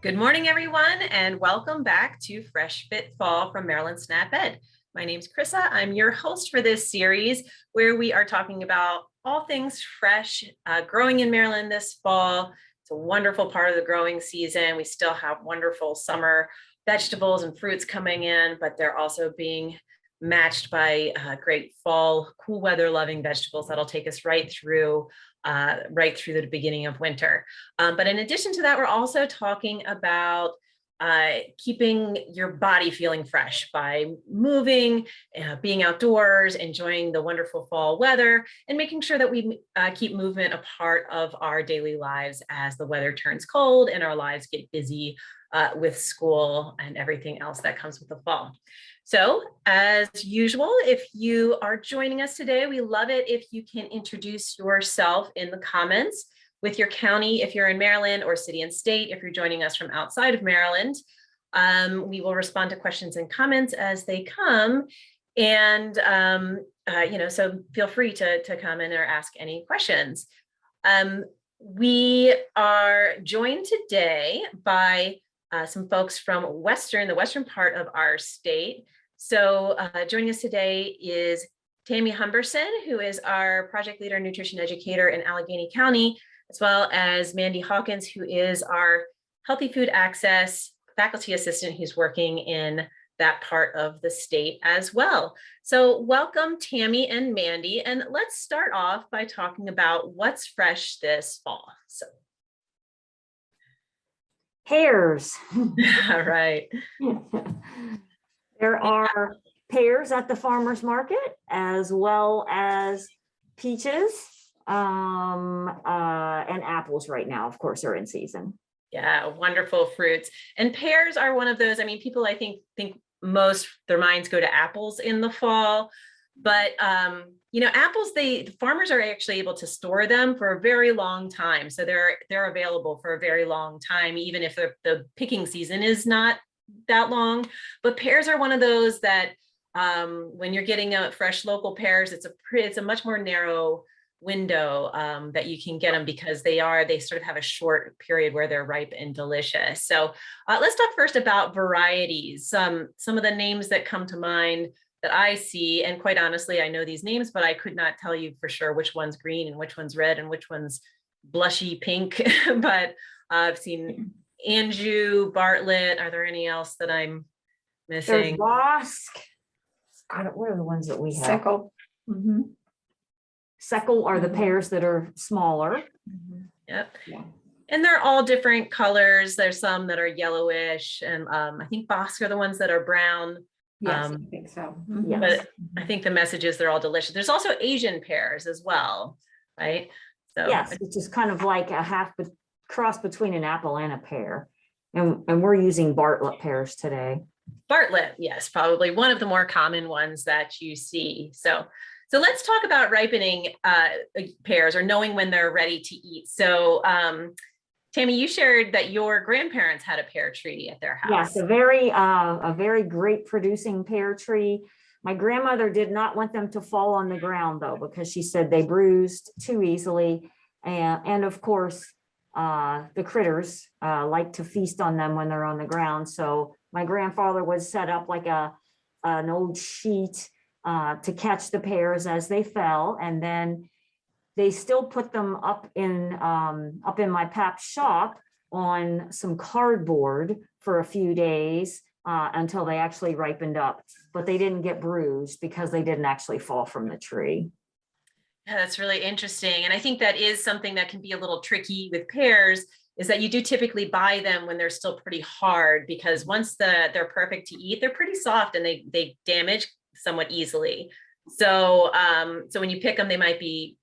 Good morning, everyone, and welcome back to Fresh Fit Fall from Maryland Snap Ed. My name's Krissa. I'm your host for this series where we are talking about all things fresh, growing in Maryland this fall. It's a wonderful part of the growing season. We still have wonderful summer vegetables and fruits coming in, but they're also being matched by great fall, cool weather loving vegetables that'll take us right through the beginning of winter. But in addition to that, we're also talking about keeping your body feeling fresh by moving, being outdoors, enjoying the wonderful fall weather, and making sure that we keep movement a part of our daily lives as the weather turns cold and our lives get busy with school and everything else that comes with the fall. So as usual, if you are joining us today, we love it if you can introduce yourself in the comments with your county if you're in Maryland, or city and state if you're joining us from outside of Maryland. We will respond to questions and comments as they come. And, so feel free to come in or ask any questions. We are joined today by some folks from the western part of our state. So joining us today is Tammy Humberson, who is our project leader and nutrition educator in Allegheny County, as well as Mandy Hawkins, who is our healthy food access faculty assistant who's working in that part of the state as well. So welcome, Tammy and Mandy. And let's start off by talking about what's fresh this fall. So. Pears. All right. There are pears at the farmer's market, as well as peaches and apples right now, of course, are in season. Yeah, wonderful fruits. And pears are one of those, people, I think most their minds go to apples in the fall, but apples, the farmers are actually able to store them for a very long time. So they're available for a very long time, even if the picking season is not that long. But pears are one of those that when you're getting a fresh local pears, it's a much more narrow window that you can get them, because they sort of have a short period where they're ripe and delicious. So let's talk first about varieties. Some of the names that come to mind that I see, and quite honestly, I know these names, but I could not tell you for sure which one's green and which one's red and which one's blushy pink. But I've seen Anjou, Bartlett. Are there any else that I'm missing? There's Bosque. What are the ones that we have? Sickle. Mm-hmm. Sickle are the pears that are smaller. Mm-hmm. Yep. Yeah. And they're all different colors. There's some that are yellowish, and I think Bosque are the ones that are brown. Yes, I think so. Mm-hmm. Yes. But I think the message is they're all delicious. There's also Asian pears as well, right? So yes, which is kind of like a cross between an apple and a pear. And we're using Bartlett pears today. Bartlett, yes, probably one of the more common ones that you see. So let's talk about ripening pears, or knowing when they're ready to eat. So Tammy, you shared that your grandparents had a pear tree at their house. Yes, a very great producing pear tree. My grandmother did not want them to fall on the ground, though, because she said they bruised too easily. And of course, the critters like to feast on them when they're on the ground. So my grandfather would set up like an old sheet to catch the pears as they fell, and then they still put them up in my pap's shop on some cardboard for a few days until they actually ripened up. But they didn't get bruised because they didn't actually fall from the tree. Yeah, that's really interesting. And I think that is something that can be a little tricky with pears, is that you do typically buy them when they're still pretty hard, because once they're perfect to eat, they're pretty soft and they damage somewhat easily. So when you pick them, they might be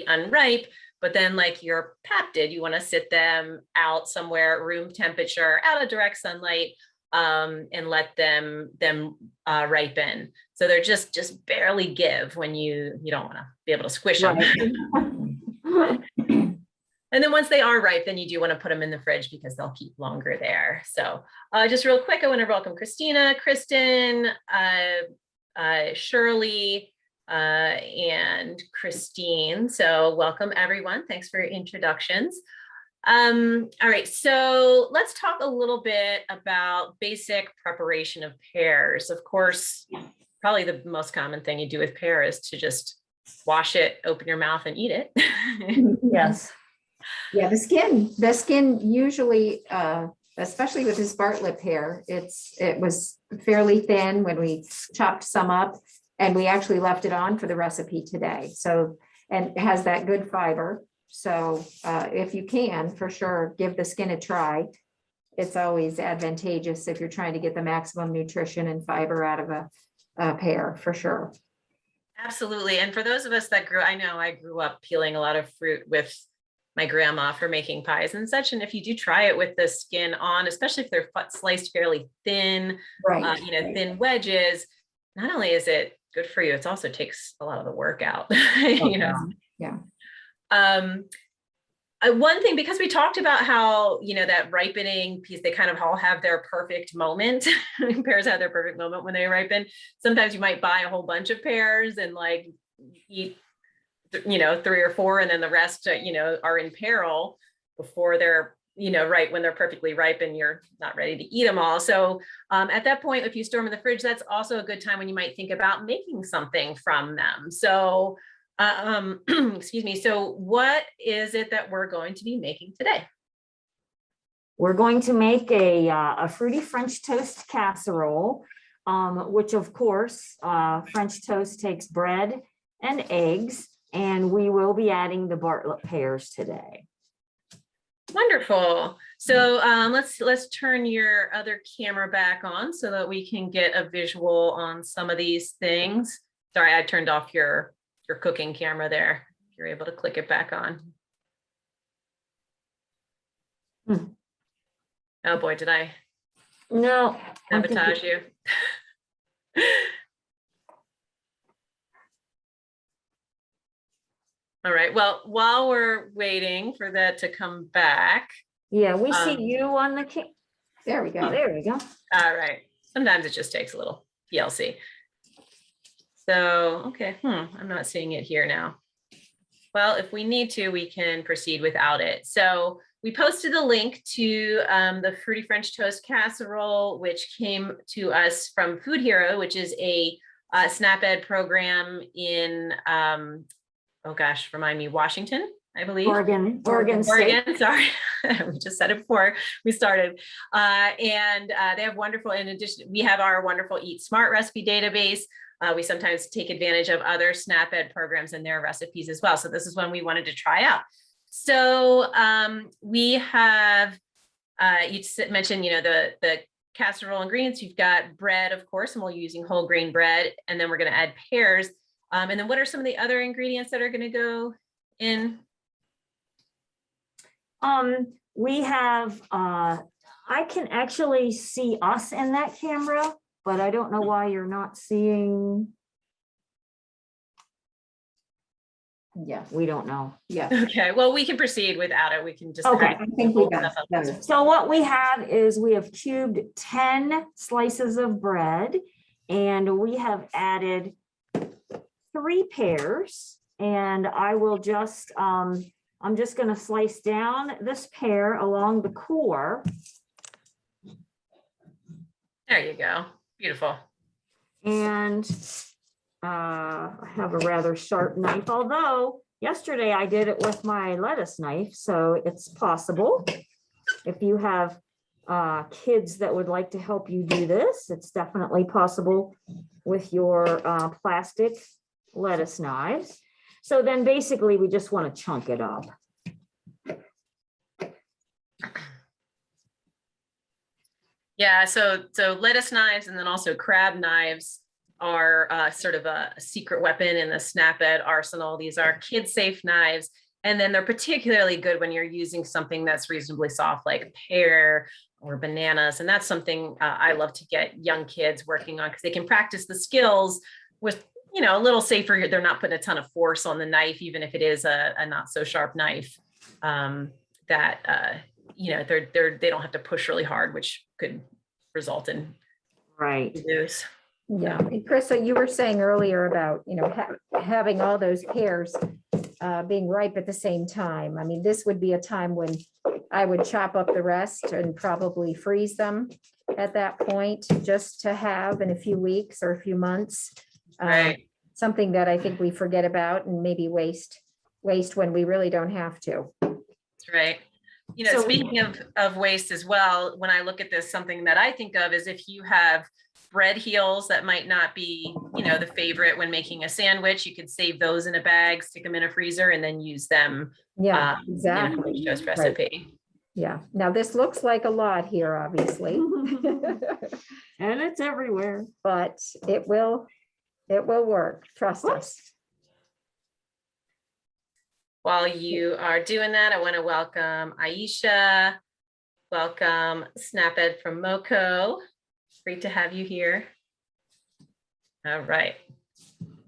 unripe, but then like your pap did, you want to sit them out somewhere room temperature, out of direct sunlight, and let them ripen. So they're just barely give when you don't want to be able to squish them. Right. And then once they are ripe, then you do want to put them in the fridge because they'll keep longer there. So just real quick, I want to welcome Christina, Kristen, Shirley, and Christine. So welcome everyone. Thanks for your introductions. All right, so let's talk a little bit about basic preparation of pears. Of course, probably the most common thing you do with pear is to just wash it, open your mouth and eat it. Yes. Yeah, the skin usually, especially with this Bartlett pear, it was fairly thin when we chopped some up, and we actually left it on for the recipe today. So, and it has that good fiber. So if you can, for sure, give the skin a try. It's always advantageous if you're trying to get the maximum nutrition and fiber out of a pear, for sure. Absolutely. And for those of us that I know I grew up peeling a lot of fruit with my grandma for making pies and such. And if you do try it with the skin on, especially if they're sliced fairly thin, Right. thin wedges, not only is it good for you, it also takes a lot of the work out. Yeah. One thing, because we talked about how, that ripening piece, they kind of all have their perfect moment. Pears have their perfect moment when they ripen. Sometimes you might buy a whole bunch of pears and like eat, 3 or 4, and then the rest, are in peril before they're, right when they're perfectly ripe and you're not ready to eat them all. So at that point, if you store them in the fridge, that's also a good time when you might think about making something from them. So excuse me. So what is it that we're going to be making today? We're going to make a fruity French toast casserole, which of course, French toast takes bread and eggs, and we will be adding the Bartlett pears today. Wonderful. So let's turn your other camera back on so that we can get a visual on some of these things. Sorry, I turned off your cooking camera there. You're able to click it back on. Oh boy, did I No. sabotage you? All right, well, while we're waiting for that to come back. Yeah, we see you on the There we go. There we go. All right. Sometimes it just takes a little TLC. So, okay, I'm not seeing it here now. Well, if we need to, we can proceed without it. So we posted the link to the Fruity French Toast Casserole, which came to us from Food Hero, which is a SNAP Ed program in, oh gosh, remind me, Washington, I believe. Oregon State. Sorry, we just said it before we started. And they have wonderful, in addition, we have our wonderful Eat Smart recipe database. We sometimes take advantage of other SNAP Ed programs and their recipes as well. So this is one we wanted to try out. So we have, you mentioned, the casserole ingredients. You've got bread, of course, and we're using whole grain bread. And then we're going to add pears. And then what are some of the other ingredients that are going to go in? We have, I can actually see us in that camera, but I don't know why you're not seeing. Yeah, we don't know. Yeah. Okay, well, we can proceed without it. We can just. Okay. I think we got it. So what we have is we have cubed 10 slices of bread, and we have added 3 pears, and I will just, I'm just going to slice down this pear along the core. There you go. Beautiful. And I have a rather sharp knife, although yesterday I did it with my lettuce knife, so it's possible. If you have kids that would like to help you do this, it's definitely possible with your plastic lettuce knives. So then basically we just want to chunk it up. Yeah, so lettuce knives and then also crab knives are sort of a secret weapon in the SNAP Ed arsenal. These are kid-safe knives, and then they're particularly good when you're using something that's reasonably soft like pear or bananas, and that's something I love to get young kids working on because they can practice the skills with, a little safer. They're not putting a ton of force on the knife, even if it is a not so sharp knife. They don't have to push really hard, which could result in abuse. Yeah, and Krista, you were saying earlier about, having all those pears. being ripe at the same time. I mean, this would be a time when I would chop up the rest and probably freeze them at that point, just to have in a few weeks or a few months. Right. Something that I think we forget about and maybe waste when we really don't have to. That's right. You know, So- speaking of waste as well, when I look at this, something that I think of is if you have bread heels that might not be, you know, the favorite when making a sandwich, you could save those in a bag, stick them in a freezer, and then use them Yeah, in a exactly. French toast Right. recipe. Yeah. Now this looks like a lot here, obviously. And it's everywhere. But it will work. Trust us. While you are doing that, I want to welcome Aisha. Welcome Snap Ed from MoCo. Great to have you here. All right.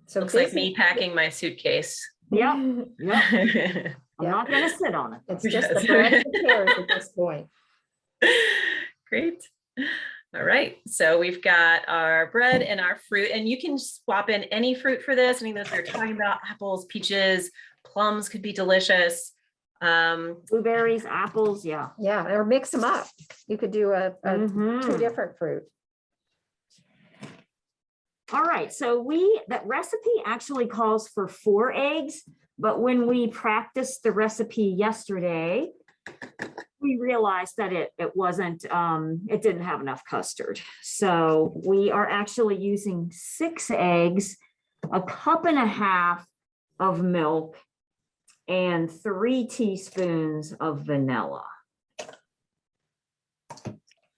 So Looks like this me packing my suitcase. Yep, is- yep. Great. I'm not gonna sit on it. It's just Yes. the bread and the pears at this point. All right. So we've got our bread and our fruit, and you can swap in any fruit for this. Any of those we were talking about, apples, peaches, plums could be delicious. Blueberries, apples, yeah. Yeah, or mix them up. You could do two Mhm. different fruit. All right, so that recipe actually calls for 4 eggs, but when we practiced the recipe yesterday, we realized that it wasn't, it didn't have enough custard. So we are actually using 6 eggs, a cup and a half of milk, and 3 teaspoons of vanilla.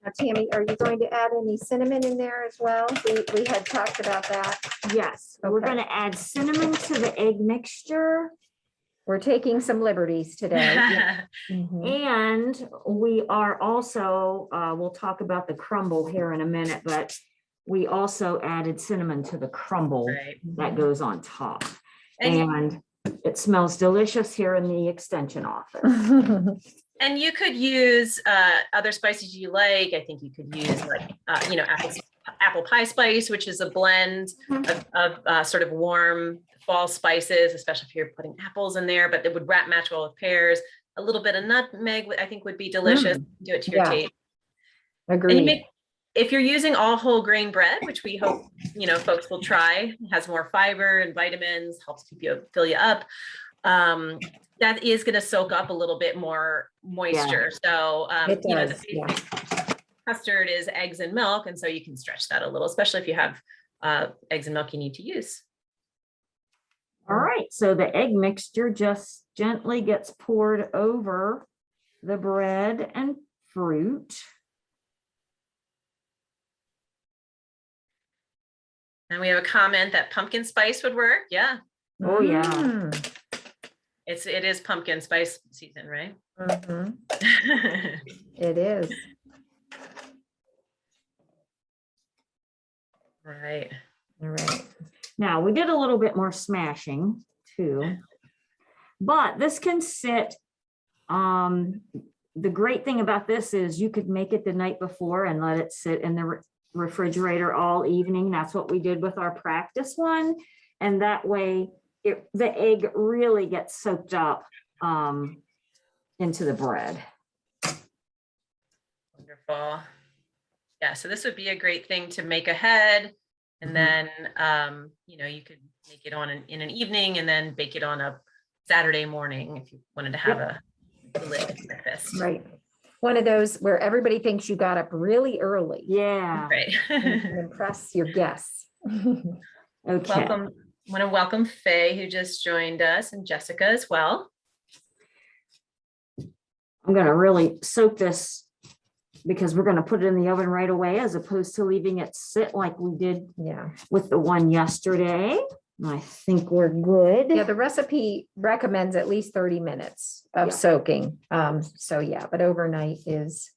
Now, Tammy, are you going to add any cinnamon in there as well? We had talked about that. Yes, we're Okay. gonna add cinnamon to the egg mixture. We're taking some liberties today. Mhm. And we are also, we'll talk about the crumble here in a minute, but we also added cinnamon to the crumble Right. that goes on top. And, And it smells delicious here in the extension office. and you could use other spices you like. I think you could use like, you know, apple pie spice, which is a blend of sort of warm fall spices, especially if you're putting apples in there, but it would match well with pears. A little bit of nutmeg, I think would be delicious. Do it to your Yeah. taste. And you Agreed. make, if you're using all whole grain bread, which we hope, you know, folks will try, it has more fiber and vitamins, helps fill you up. That is going to soak up a little bit more moisture. So, It you know, does, the yeah. basic custard is eggs and milk. And so you can stretch that a little, especially if you have eggs and milk you need to use. All right, so the egg mixture just gently gets poured over the bread and fruit. And we have a comment that pumpkin spice would work. Yeah, Oh, yeah. Mm, it is pumpkin spice season, right? mhm. It is. Right. All right. Now, we did a little bit more smashing too, but this can sit. The great thing about this is you could make it the night before and let it sit in the refrigerator all evening. That's what we did with our practice one. And that way the egg really gets soaked up into the bread. Wonderful. Yeah, so this would be a great thing to make ahead. And then, you know, you could make it on in an evening and then bake it on a Saturday morning if you wanted to have a delicious breakfast. Right. One of those where everybody thinks you got up really early. Yeah. Right. And impress your guests. Okay. Welcome. I want to welcome Faye, who just joined us, and Jessica as well. I'm going to really soak this because we're going to put it in the oven right away as opposed to leaving it sit like we did Yeah. with the one yesterday. I think we're good. Yeah, the recipe recommends at least 30 minutes of Yeah. soaking. So yeah, but overnight is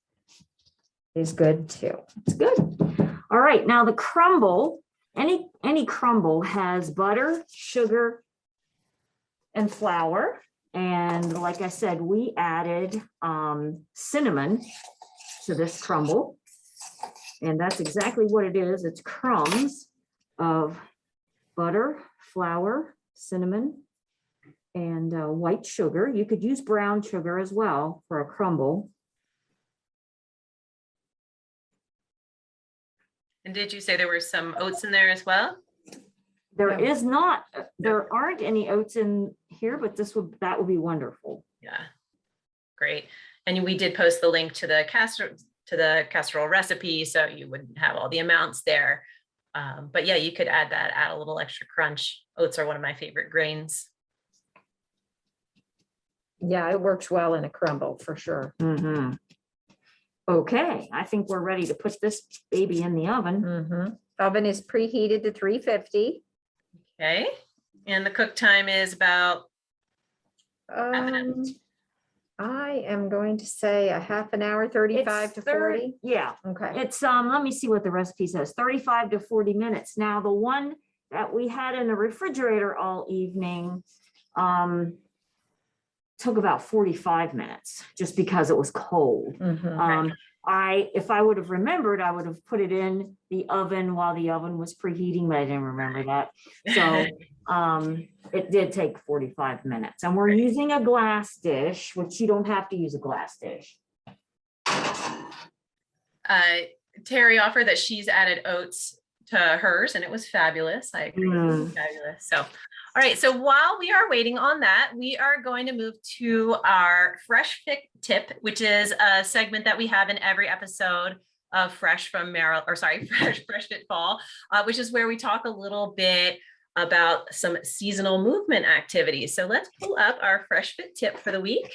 good too. It's good. All right, now the crumble, any crumble has butter, sugar, and flour. And like I said, we added cinnamon to this crumble. And that's exactly what it is. It's crumbs of butter, flour, cinnamon, and white sugar. You could use brown sugar as well for a crumble. And did you say there were some oats in there as well? There No. is not, there aren't any oats in here, but that would be wonderful. Yeah, great. And we did post the link to the casserole recipe, so you wouldn't have all the amounts there. But yeah, you could add a little extra crunch. Oats are one of my favorite grains. Yeah, it works well in a crumble for sure. Mhm. Okay, I think we're ready to put this baby in the oven. Oven is preheated to 350. Okay, and the cook time is about half an hour. I am going to say a half an hour, 35 to 40. Yeah, Okay. it's, let me see what the recipe says, 35 to 40 minutes. Now, the one that we had in the refrigerator all evening, took about 45 minutes just because it was cold. If I would have remembered, I would have put it in the oven while the oven was preheating, but I didn't remember that. So it did take 45 minutes, and we're using a glass dish, which you don't have to use a glass dish. Terry offered that she's added oats to hers, and it was fabulous. I agree. It was fabulous. So, all right. So while we are waiting on that, we are going to move to our Fresh Fit Tip, which is a segment that we have in every episode of Fresh Fit Fall, which is where we talk a little bit about some seasonal movement activities. So let's pull up our Fresh Fit Tip for the week.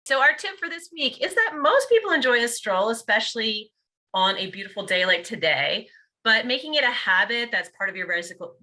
So our tip for this week is that most people enjoy a stroll, especially on a beautiful day like today, but making it a habit that's part of your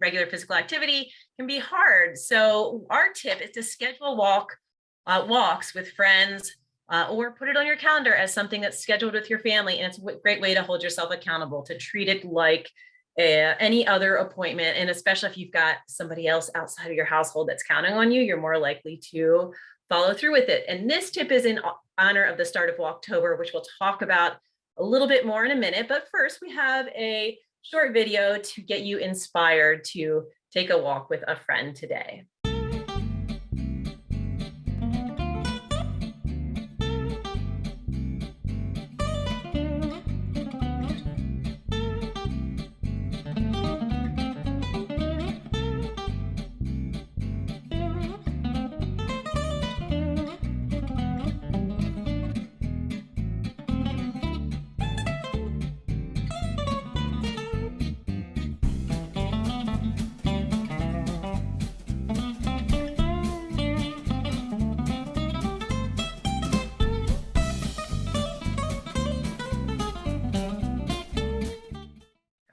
regular physical activity can be hard. So our tip is to schedule walks with friends, or put it on your calendar as something that's scheduled with your family. And it's a great way to hold yourself accountable, to treat it like any other appointment. And especially if you've got somebody else outside of your household that's counting on you, you're more likely to follow through with it. And this tip is in honor of the start of Walktober, which we'll talk about a little bit more in a minute. But first, we have a short video to get you inspired to take a walk with a friend today.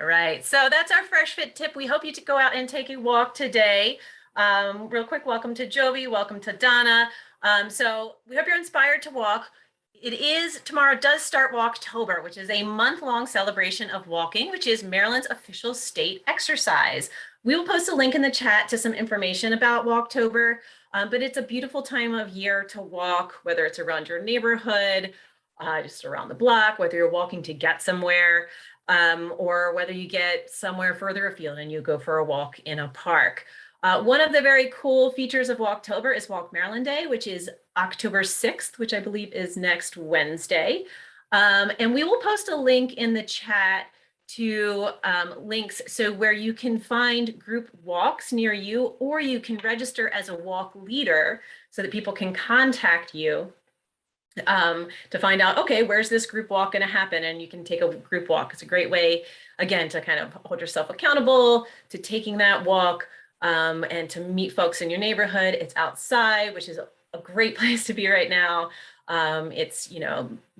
All right, so that's our Fresh Fit Tip. We hope you to go out and take a walk today. Real quick, welcome to Jovi, welcome to Donna. So we hope you're inspired to walk. Tomorrow does start Walktober, which is a month-long celebration of walking, which is Maryland's official state exercise. We will post a link in the chat to some information about Walktober, but it's a beautiful time of year to walk, whether it's around your neighborhood, just around the block, whether you're walking to get somewhere, or whether you get somewhere further afield and you go for a walk in a park. One of the very cool features of Walktober is Walk Maryland Day, which is October 6th, which I believe is next Wednesday. And we will post a link in the chat to links so where you can find group walks near you, or you can register as a walk leader so that people can contact you to find out, okay, where's this group walk going to happen? And you can take a group walk. It's a great way, again, to kind of hold yourself accountable to taking that walk, and to meet folks in your neighborhood. It's outside, which is a great place to be right now. It's,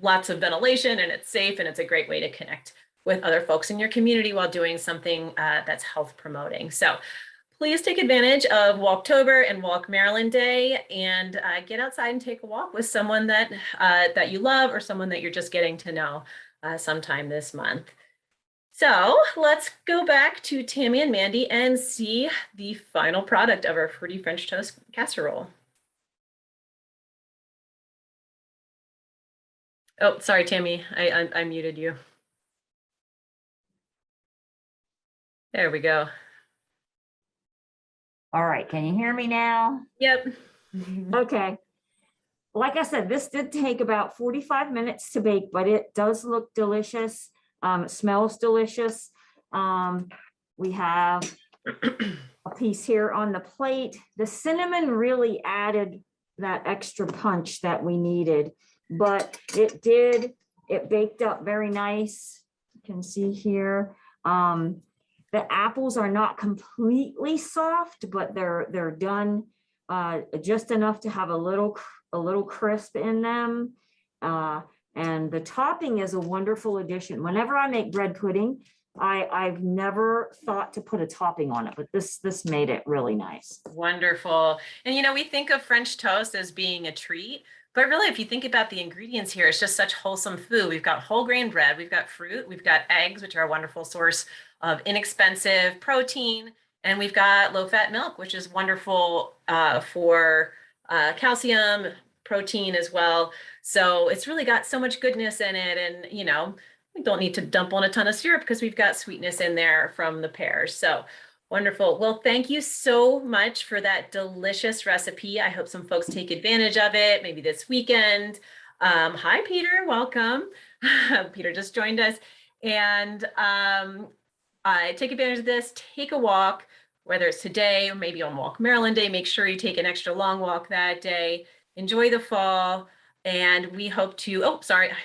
lots of ventilation and it's safe, and it's a great way to connect with other folks in your community while doing something that's health promoting. So please take advantage of Walktober and Walk Maryland Day, and get outside and take a walk with someone that you love, or someone that you're just getting to know sometime this month. So let's go back to Tammy and Mandy and see the final product of our Fruity French Toast Casserole. Oh, sorry, Tammy, I muted you. There we go. All right, can you hear me now? Yep. Okay. Like I said, this did take about 45 minutes to bake, but it does look delicious. It smells delicious. We have a piece here on the plate. The cinnamon really added that extra punch that we needed, but it baked up very nice. You can see here. The apples are not completely soft, but they're done just enough to have a little crisp in them. And the topping is a wonderful addition. Whenever I make bread pudding, I've never thought to put a topping on it, but this made it really nice. Wonderful. And you know, we think of French toast as being a treat, but really, if you think about the ingredients here, it's just such wholesome food. We've got whole grain bread, we've got fruit, we've got eggs, which are a wonderful source of inexpensive protein, and we've got low-fat milk, which is wonderful for calcium, protein as well. So it's really got so much goodness in it, and you know, we don't need to dump on a ton of syrup because we've got sweetness in there from the pears. So wonderful. Well, thank you so much for that delicious recipe. I hope some folks take advantage of it, maybe this weekend. Hi, Peter, welcome. Peter just joined us. And take advantage of this, take a walk, whether it's today or maybe on Walk Maryland Day, make sure you take an extra long walk that day. Enjoy the fall. And we hope to, oh, sorry, I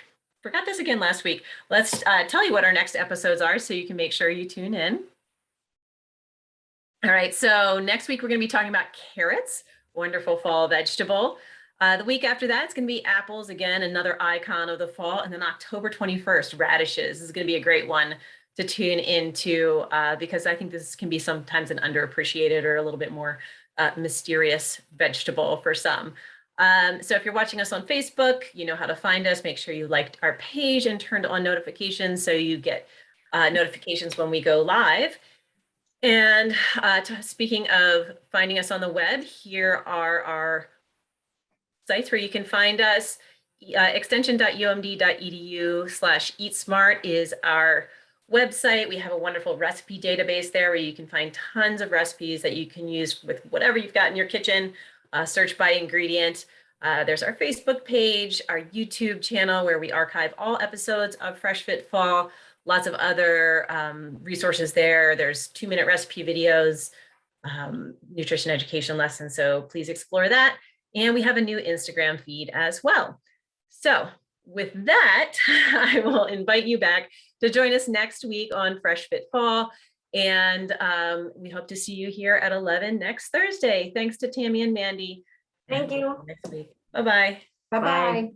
forgot this again last week. Let's tell you what our next episodes are so you can make sure you tune in. All right, so next week we're going to be talking about carrots, wonderful fall vegetable. The week after that, it's going to be apples, again, another icon of the fall. And then October 21st, radishes. This is going to be a great one to tune into because I think this can be sometimes an underappreciated or a little bit more mysterious vegetable for some. So if you're watching us on Facebook, you know how to find us. Make sure you liked our page and turned on notifications so you get notifications when we go live. And speaking of finding us on the web, here are our sites where you can find us. Extension.umd.edu/eatsmart is our website. We have a wonderful recipe database there where you can find tons of recipes that you can use with whatever you've got in your kitchen. Search by ingredient. There's our Facebook page, our YouTube channel where we archive all episodes of Fresh Fit Fall. Lots of other resources there. There's 2-minute recipe videos, nutrition education lessons. So please explore that. And we have a new Instagram feed as well. So with that, I will invite you back to join us next week on Fresh Fit Fall. And we hope to see you here at 11 next Thursday. Thanks to Tammy and Mandy. Thank you. Next week. Bye-bye. Bye-bye.